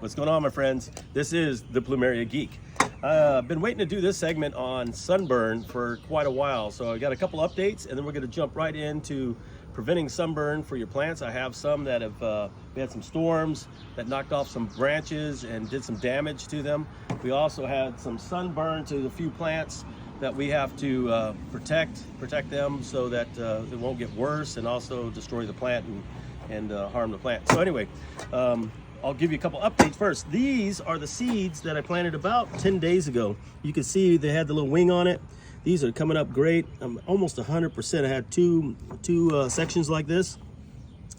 What's going on, my friends? This is the Plumeria Geek. I've been waiting to do this segment on sunburn for quite a while, so I got a couple updates, and then we're going to jump right into preventing sunburn for your plants. I have some that have we had some storms that knocked off some branches and did some damage to them. We also had some sunburn to a few plants that we have to protect them so that it won't get worse and also destroy the plant and harm the plant. So anyway, I'll give you a couple updates first. These are the seeds that I planted about 10 days ago. You can see they had the little wing on it. These are coming up great. I'm almost 100%. I had two sections like this.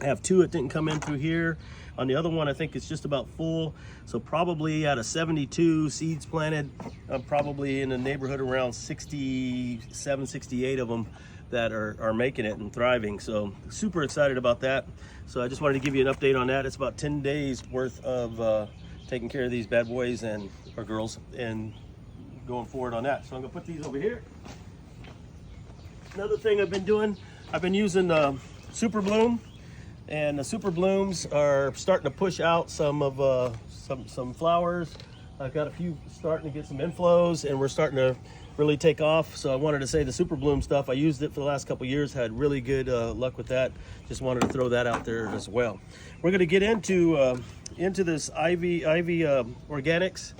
I have two that didn't come in through here. On the other one, I think it's just about full. So probably out of 72 seeds planted, I'm probably in the neighborhood around 67, 68 of them that are making it and thriving. So super excited about that. So I just wanted to give you an update on that. It's about 10 days worth of taking care of these bad boys or girls and going forward on that. So I'm gonna put these over here. Another thing I've been doing, I've been using Super Bloom, and the Super Blooms are starting to push out some of some flowers. I've got a few starting to get some inflows, and we're starting to really take off. So I wanted to say the Super Bloom stuff, I used it for the last couple of years, had really good luck with that. Just wanted to throw that out there as well. We're going to get into this Ivy Organics.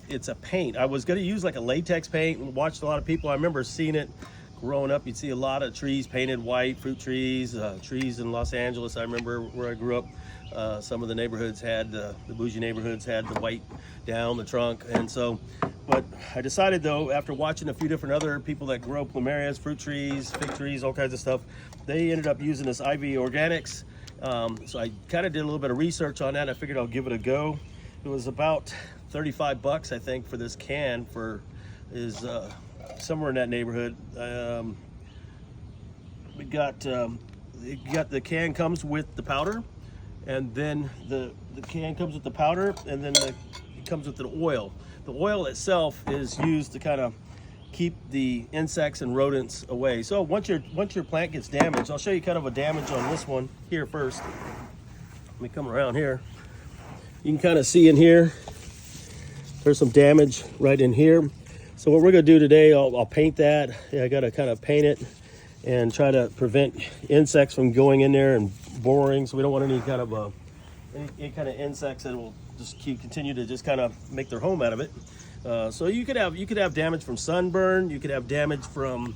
It's a paint. I was going to use like a latex paint and watched a lot of people. I remember seeing it growing up. You'd see a lot of trees painted white, fruit trees, trees in Los Angeles. I remember where I grew up. Some of the neighborhoods had, the bougie neighborhoods had the white down the trunk. And so, but I decided though, after watching a few different other people that grow plumerias, fruit trees, fig trees, all kinds of stuff, they ended up using this Ivy Organics. So I kind of did a little bit of research on that. I figured I'll give it a go. It was about 35 bucks, I think, for this can is somewhere in that neighborhood. We got the can comes with the powder, and then the can comes with the powder, and then it comes with the oil. The oil itself is used to kind of keep the insects and rodents away. So once your plant gets damaged, I'll show you kind of a damage on this one here first. Let me come around here. You can kind of see in here, there's some damage right in here. So what we're gonna do today, I'll paint that. I gotta kind of paint it and try to prevent insects from going in there and boring. So we don't want any kind of insects that will just continue to just kind of make their home out of it. So you could have damage from sunburn. You could have damage from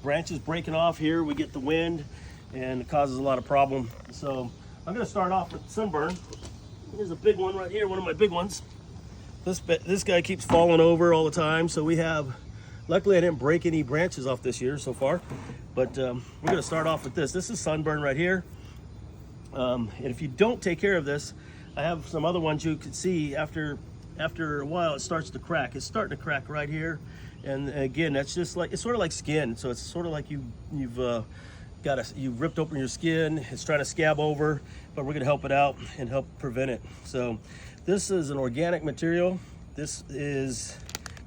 branches breaking off. Here we get the wind, and it causes a lot of problem. So I'm gonna start off with sunburn. Here's a big one right here, one of my big ones. This guy keeps falling over all the time. So we have, luckily I didn't break any branches off this year so far, but we're gonna start off with this. This is sunburn right here. And if you don't take care of this, I have some other ones you can see after a while it starts to crack. It's starting to crack right here. And again, that's just like, it's sort of like skin. So it's sort of like you've ripped open your skin. It's trying to scab over, but we're gonna help it out and help prevent it. So this is an organic material. This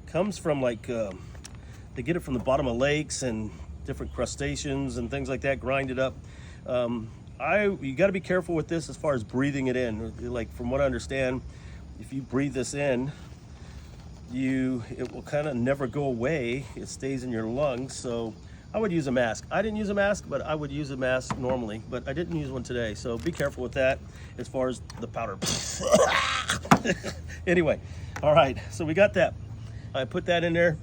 comes from like, they get it from the bottom of lakes and different crustaceans and things like that, grind it up. You gotta be careful with this as far as breathing it in. Like from what I understand, if you breathe this in, it will kind of never go away. It stays in your lungs. So I would use a mask. I didn't use a mask, but I would use a mask normally, but I didn't use one today. So be careful with that as far as the powder. Anyway, all right, so we got that. I put that in there.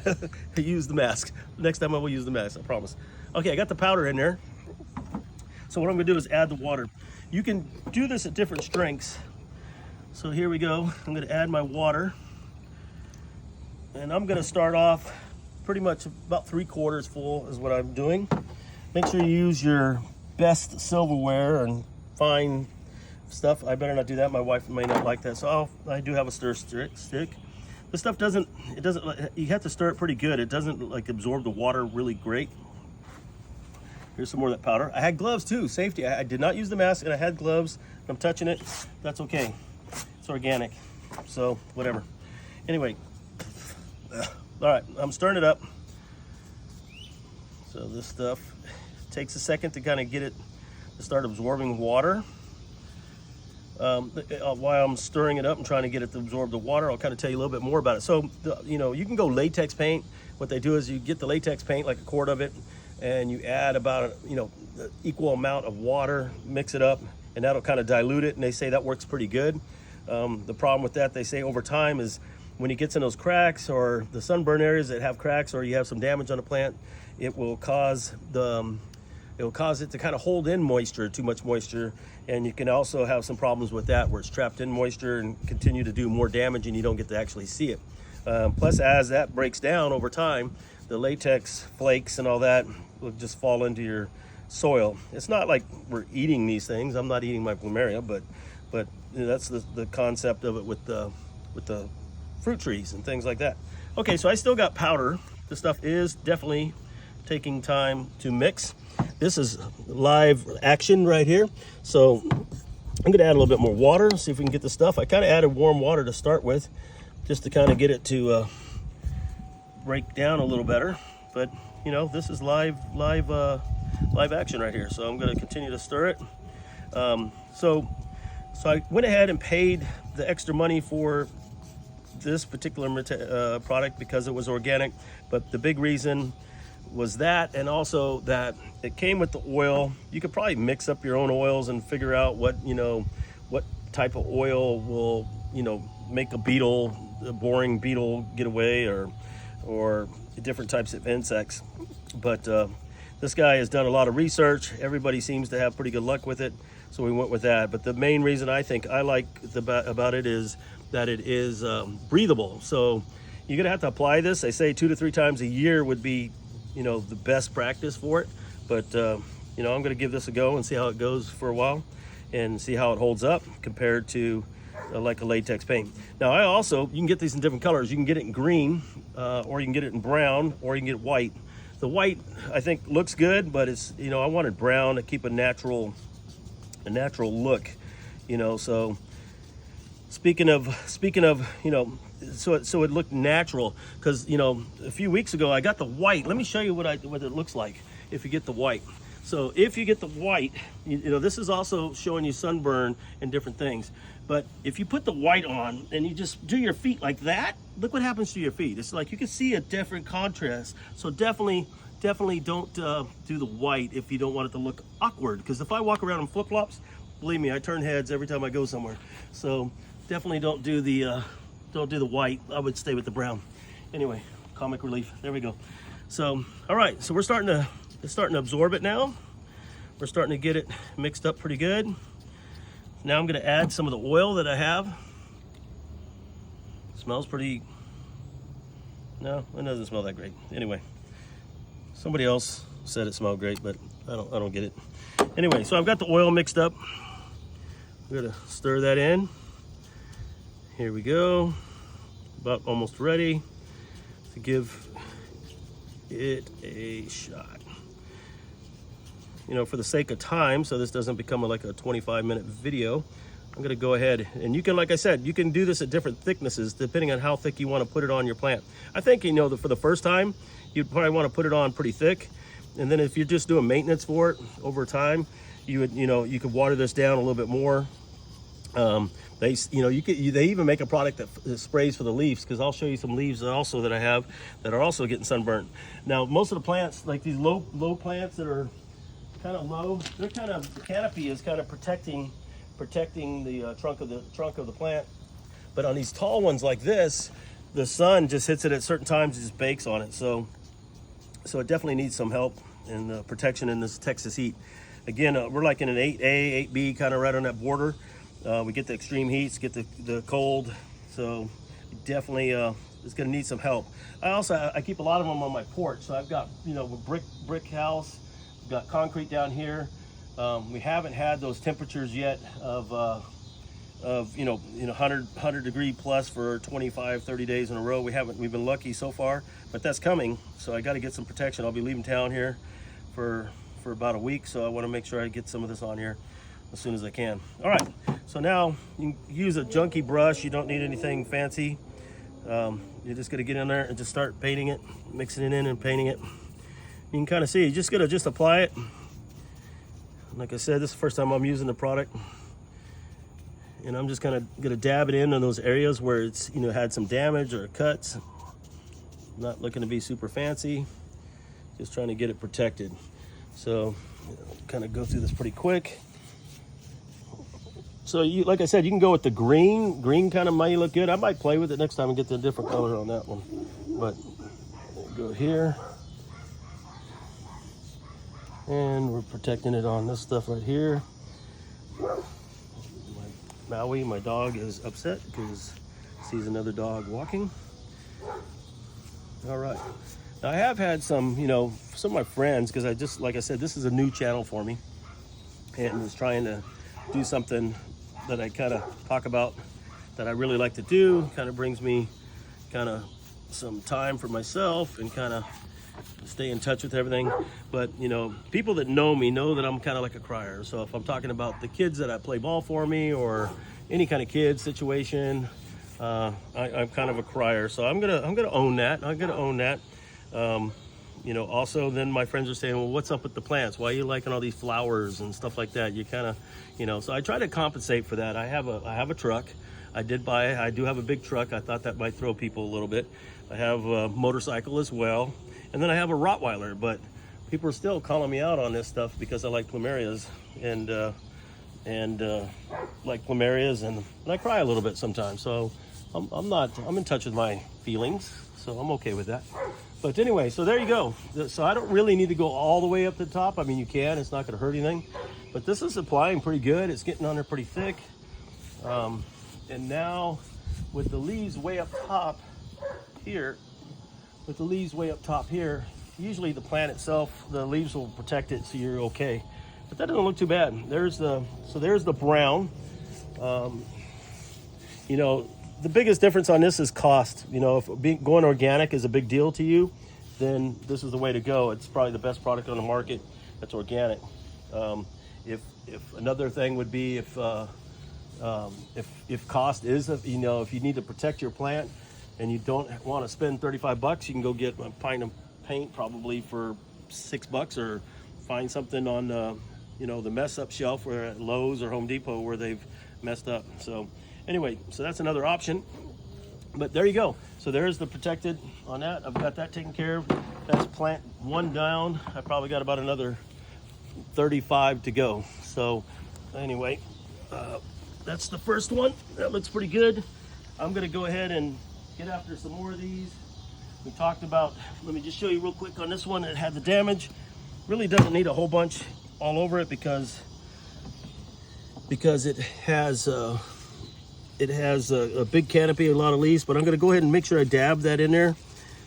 I used the mask. Next time I will use the mask, I promise. Okay, I got the powder in there. So what I'm gonna do is add the water. You can do this at different strengths. So here we go. I'm gonna add my water. And I'm gonna start off pretty much about 3/4 full is what I'm doing. Make sure you use your best silverware and fine stuff. I better not do that. My wife may not like that. So I do have a stir stick. This stuff you have to stir it pretty good. It doesn't like absorb the water really great. Here's some more of that powder. I had gloves too, safety. I did not use the mask and I had gloves. I'm touching it, that's okay. It's organic, so whatever. Anyway, all right, I'm stirring it up. So this stuff takes a second to kind of get it to start absorbing water. while I'm stirring it up and trying to get it to absorb the water, I'll kind of tell you a little bit more about it. So, you know, you can go latex paint. What they do is you get the latex paint, like a quart of it, and you add about, you know, the equal amount of water, mix it up, and that'll kind of dilute it. And they say that works pretty good. The problem with that, they say over time, is when it gets in those cracks or the sunburn areas that have cracks, or you have some damage on the plant, it will cause it to kind of hold in moisture, too much moisture, and you can also have some problems with that where it's trapped in moisture and continue to do more damage and you don't get to actually see it. Plus, as that breaks down over time, the latex flakes and all that will just fall into your soil. It's not like we're eating these things. I'm not eating my Plumeria, but you know, that's the concept of it with the fruit trees and things like that. Okay, so I still got powder. This stuff is definitely taking time to mix. This is live action right here. So I'm gonna add a little bit more water, see if we can get the stuff. I kind of added warm water to start with, just to kind of get it to break down a little better. But you know, this is live action right here. So I'm gonna continue to stir it. So I went ahead and paid the extra money for this particular product because it was organic, but the big reason was that, and also that it came with the oil. You could probably mix up your own oils and figure out what type of oil will, you know, make a boring beetle get away, or different types of insects. But this guy has done a lot of research. Everybody seems to have pretty good luck with it, so we went with that. But the main reason I think I like about it is that it is breathable. So you're gonna have to apply this. They say 2 to 3 times a year would be, you know, the best practice for it. But you know, I'm gonna give this a go and see how it goes for a while and see how it holds up compared to like a latex paint. Now you can get these in different colors. You can get it in green, or you can get it in brown, or you can get white. The white, I think, looks good, but it's, you know, I wanted brown to keep a natural look, you know. So speaking of, you know, so it looked natural, because, you know, a few weeks ago I got the white. Let me show you what it looks like if you get the white. So if you get the white, you know, this is also showing you sunburn and different things. But if you put the white on and you just do your feet like that, look what happens to your feet. It's like you can see a different contrast. So definitely don't do the white if you don't want it to look awkward. Because if I walk around in flip-flops, believe me, I turn heads every time I go somewhere. So definitely don't do the white. I would stay with the brown. Anyway, comic relief. There we go. So all right, so it's starting to absorb it now. We're starting to get it mixed up pretty good. Now I'm going to add some of the oil that I have. Smells pretty. No, it doesn't smell that great. Anyway, somebody else said it smelled great, but I don't get it. Anyway, so I've got the oil mixed up. We're gonna stir that in. Here we go. About almost ready to give it a shot. You know, for the sake of time, so this doesn't become like a 25-minute video, I'm gonna go ahead, and you can, like I said, you can do this at different thicknesses depending on how thick you want to put it on your plant. I think, you know, that for the first time, you'd probably want to put it on pretty thick, and then if you're just doing maintenance for it over time, you could water this down a little bit more. They even make a product that sprays for the leaves, because I'll show you some leaves also that I have that are also getting sunburned. Now, most of the plants, like these low plants that are kind of low, they're kind of, the canopy is kind of protecting the trunk of the plant. But on these tall ones like this, the sun just hits it at certain times, it just bakes on it. So it definitely needs some help and protection in this Texas heat. Again, we're like in an 8A, 8B, kind of right on that border. We get the extreme heats, get the cold, so definitely it's going to need some help. I keep a lot of them on my porch. So I've got, you know, a brick house, we've got concrete down here. We haven't had those temperatures yet of 100 degree plus for 25, 30 days in a row. We've been lucky so far, but that's coming. So I got to get some protection. I'll be leaving town here for about a week, so I want to make sure I get some of this on here as soon as I can. All right, so now you can use a junky brush. You don't need anything fancy. You're just gonna get in there and just start painting it, mixing it in and painting it. You can kind of see, you're just gonna apply it. Like I said, this is the first time I'm using the product. and I'm just kind of gonna dab it in on those areas where it's, you know, had some damage or cuts. Not looking to be super fancy, just trying to get it protected. So kind of go through this pretty quick. So you, like I said, you can go with the green kind of might look good. I might play with it next time and get the different color on that one. But go here, and we're protecting it on this stuff right here. Maui, my dog, is upset because sees another dog walking. All right. Now I have had some, you know, some of my friends, because I just, like I said, this is a new channel for me, and was trying to do something that I kind of talk about that I really like to do. Kind of brings me kind of some time for myself and kind of stay in touch with everything. But you know, people that know me know that I'm kind of like a crier. So if I'm talking about the kids that I play ball for me, or any kind of kid situation, I'm kind of a crier. So I'm gonna own that. I'm gonna own that. You know, also then my friends are saying, well, what's up with the plants? Why are you liking all these flowers and stuff like that? You kind of, you know, so I try to compensate for that. I have a truck. I do have a big truck. I thought that might throw people a little bit. I have a motorcycle as well. And then I have a Rottweiler, but people are still calling me out on this stuff because I like Plumerias and like Plumerias, and I cry a little bit sometimes. So I'm in touch with my feelings, so I'm okay with that. But anyway, so there you go. So I don't really need to go all the way up to the top. I mean, you can, it's not gonna hurt anything, but this is applying pretty good. It's getting on there pretty thick. And now with the leaves way up top here, usually the plant itself, the leaves will protect it, so you're okay. But that doesn't look too bad. There's the brown. You know, the biggest difference on this is cost. You know, if going organic is a big deal to you, then this is the way to go. It's probably the best product on the market that's organic. If another thing would be if cost is, you know, if you need to protect your plant and you don't want to spend $35, you can go get a pint of paint probably for $6, or find something on you know, the mess up shelf where at Lowe's or Home Depot where they've messed up. So anyway, so that's another option. But there you go. So there's the protected on that. I've got that taken care of. That's plant one down. I probably got about another 35 to go. So anyway, that's the first one. That looks pretty good. I'm gonna go ahead and get after some more of these. We talked about, let me just show you real quick on this one that had the damage. Really doesn't need a whole bunch all over it because it has a big canopy, a lot of leaves, but I'm gonna go ahead and make sure I dab that in there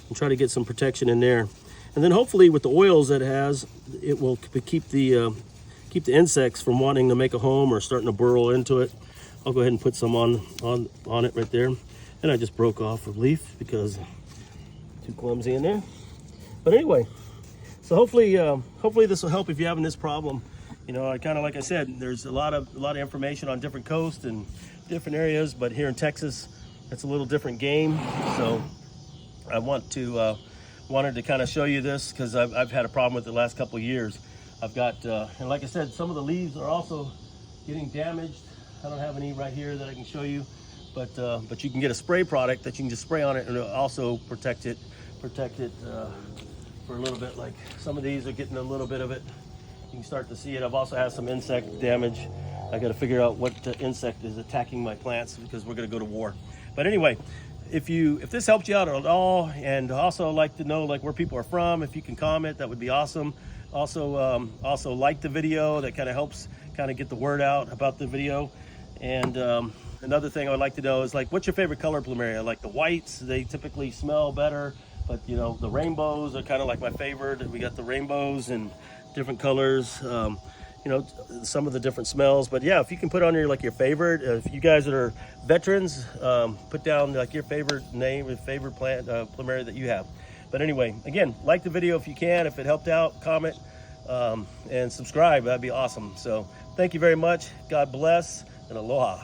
and try to get some protection in there. And then hopefully with the oils that it has, it will keep the insects from wanting to make a home or starting to burrow into it. I'll go ahead and put some on it right there. And I just broke off a leaf because too clumsy in there. But anyway, so hopefully this will help if you're having this problem. You know, I kind of, like I said, there's a lot of information on different coasts and different areas, but here in Texas, it's a little different game. So I wanted to kind of show you this because I've had a problem with it the last couple of years. I've got, and like I said, some of the leaves are also getting damaged. I don't have any right here that I can show you, but you can get a spray product that you can just spray on it, and it'll also protect it for a little bit. Like some of these are getting a little bit of it. You can start to see it. I've also had some insect damage. I got to figure out what insect is attacking my plants because we're going to go to war. But anyway, if this helped you out at all, and also like to know like where people are from, if you can comment, that would be awesome. Also like the video. That kind of helps kind of get the word out about the video. And another thing I would like to know is like, what's your favorite color Plumeria? Like the whites, they typically smell better, but you know, the rainbows are kind of like my favorite. We got the rainbows and different colors, you know, some of the different smells. But yeah, if you can put on your favorite, if you guys that are veterans, put down like your favorite name, your favorite plant, Plumeria that you have. But anyway, again, like the video if you can, if it helped out, comment, and subscribe. That'd be awesome. So thank you very much. God bless and aloha.